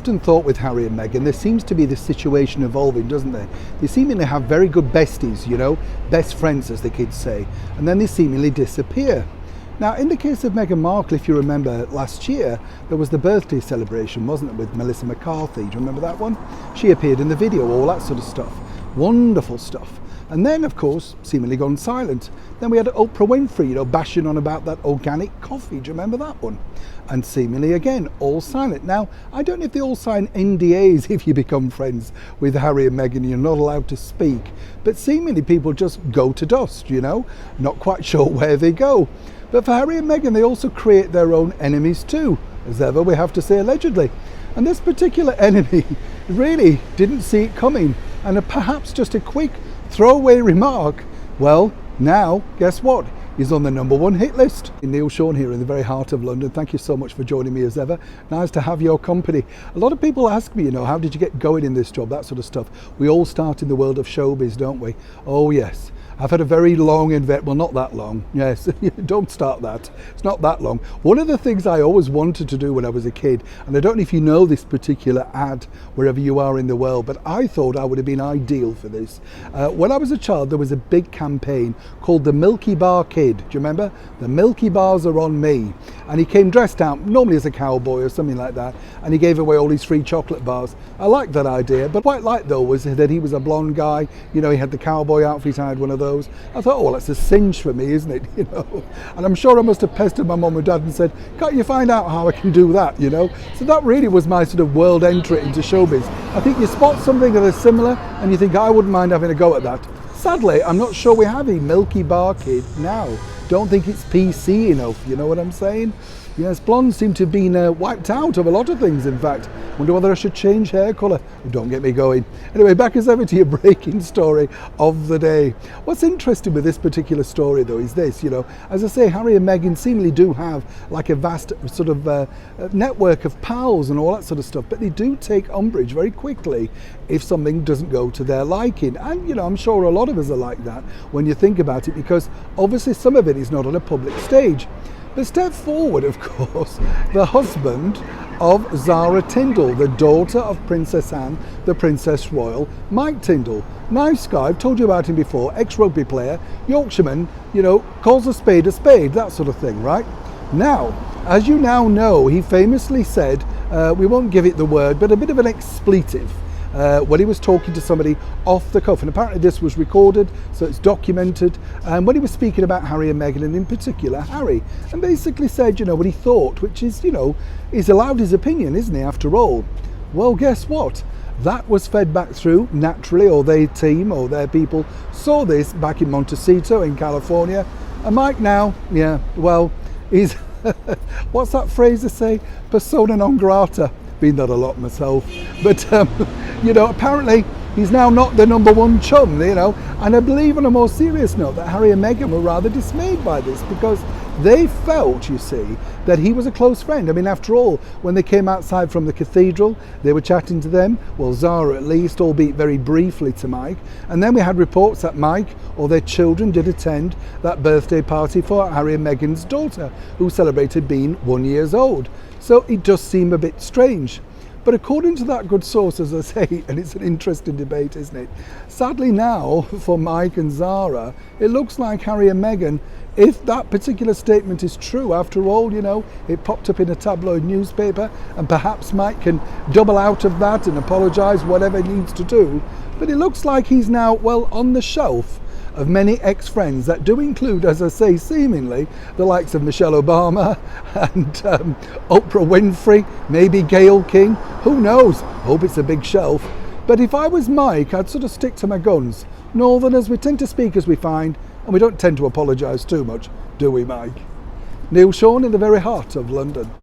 often thought with Harry and Meghan, there seems to be this situation evolving, doesn't there? They seemingly have very good besties, you know, best friends as the kids say, and then they seemingly disappear. Now, in the case of Meghan Markle, if you remember last year, there was the birthday celebration, wasn't it, with Melissa McCarthy? Do you remember that one? She appeared in the video, all that sort of stuff. Wonderful stuff. And then, of course, seemingly gone silent. Then we had Oprah Winfrey, you know, bashing on about that organic coffee. Do you remember that one? And seemingly, again, all silent. Now, I don't know if they all sign NDAs if you become friends with Harry and Meghan. You're not allowed to speak. But seemingly people just go to dust, you know, not quite sure where they go. But for Harry and Meghan, they also create their own enemies too. As ever, we have to say allegedly. And this particular enemy really didn't see it coming. And perhaps just a quick throwaway remark, well, now, guess what? He's on the #1 hit list. Neil Sean here in the very heart of London. Thank you so much for joining me as ever. Nice to have your company. A lot of people ask me, you know, how did you get going in this job, that sort of stuff. We all start in the world of showbiz, don't we? Oh yes. I've had a very long well, not that long. Yes, don't start that. It's not that long. One of the things I always wanted to do when I was a kid, and I don't know if you know this particular ad wherever you are in the world, but I thought I would have been ideal for this. When I was a child, there was a big campaign called the Milky Bar Kid. Do you remember? The Milky Bars are on me. And he came dressed out, normally as a cowboy or something like that, and he gave away all these free chocolate bars. I liked that idea, but what I liked though was that he was a blonde guy, you know, he had the cowboy outfit, I had one of those. I thought, oh, well, that's a cinch for me, isn't it? You know, and I'm sure I must have pestered my mum and dad and said, can't you find out how I can do that, you know? So that really was my sort of world entry into showbiz. I think you spot something that is similar and you think, I wouldn't mind having a go at that. Sadly, I'm not sure we have a Milky Bar Kid now. Don't think it's PC enough, you know what I'm saying? Yes, blondes seem to have been wiped out of a lot of things, in fact. Wonder whether I should change hair colour. Oh, don't get me going. Anyway, back as ever to your breaking story of the day. What's interesting with this particular story, though, is this, you know, as I say, Harry and Meghan seemingly do have like a vast sort of network of pals and all that sort of stuff, but they do take umbrage very quickly if something doesn't go to their liking. And, you know, I'm sure a lot of us are like that when you think about it, because obviously some of it is not on a public stage. But step forward, of course, the husband of Zara Tindall, the daughter of Princess Anne, the Princess Royal, Mike Tindall. Nice guy, I've told you about him before, ex-rugby player, Yorkshireman, you know, calls a spade, that sort of thing, right? Now, as you now know, he famously said, we won't give it the word, but a bit of an expletive. When he was talking to somebody off the cuff, and apparently this was recorded, so it's documented, and when he was speaking about Harry and Meghan, and in particular Harry, and basically said, you know, what he thought, which is, you know, he's allowed his opinion, isn't he, after all? Well, guess what? That was fed back through, naturally, or their team, or their people saw this back in Montecito in California, and Mike now, yeah, well, he's, what's that phrase they say? Persona non grata. Been that a lot myself, but you know, apparently he's now not the #1 chum, you know. And I believe, on a more serious note, that Harry and Meghan were rather dismayed by this, because they felt, you see, that he was a close friend. I mean, after all, when they came outside from the cathedral, they were chatting to them, well, Zara at least, albeit very briefly to Mike, and then we had reports that Mike or their children did attend that birthday party for Harry and Meghan's daughter, who celebrated being 1 year old. So it does seem a bit strange. But according to that good source, as I say, and it's an interesting debate, isn't it? Sadly now, for Mike and Zara, it looks like Harry and Meghan, if that particular statement is true, after all, you know, it popped up in a tabloid newspaper, and perhaps Mike can double out of that and apologise, whatever he needs to do. But it looks like he's now, well, on the shelf of many ex-friends that do include, as I say, seemingly the likes of Michelle Obama and Oprah Winfrey, maybe Gayle King, who knows? Hope it's a big shelf. But if I was Mike, I'd sort of stick to my guns. Northerners, we tend to speak as we find, and we don't tend to apologise too much, do we, Mike? Neil Sean in the very heart of London.